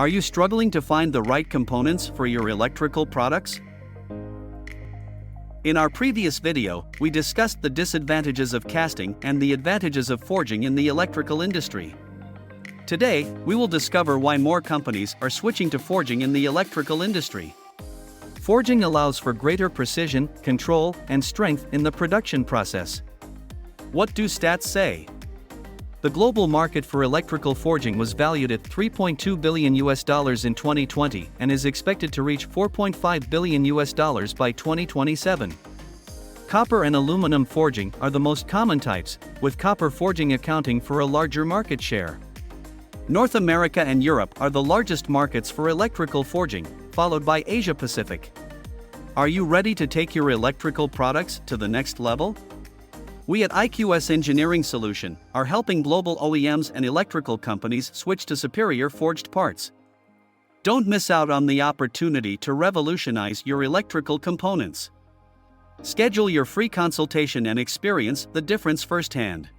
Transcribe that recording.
Are you struggling to find the right components for your electrical products? In our previous video, we discussed the disadvantages of casting and the advantages of forging in the electrical industry. Today, we will discover why more companies are switching to forging in the electrical industry. Forging allows for greater precision, control, and strength in the production process. What do stats say? The global market for electrical forging was valued at $3.2 billion in 2020 and is expected to reach $4.5 billion by 2027. Copper and aluminum forging are the most common types, with copper forging accounting for a larger market share. North America and Europe are the largest markets for electrical forging, followed by Asia Pacific. Are you ready to take your electrical products to the next level? We at IQS Engineering Solution are helping global OEMs and electrical companies switch to superior forged parts. Don't miss out on the opportunity to revolutionize your electrical components. Schedule your free consultation and experience the difference firsthand.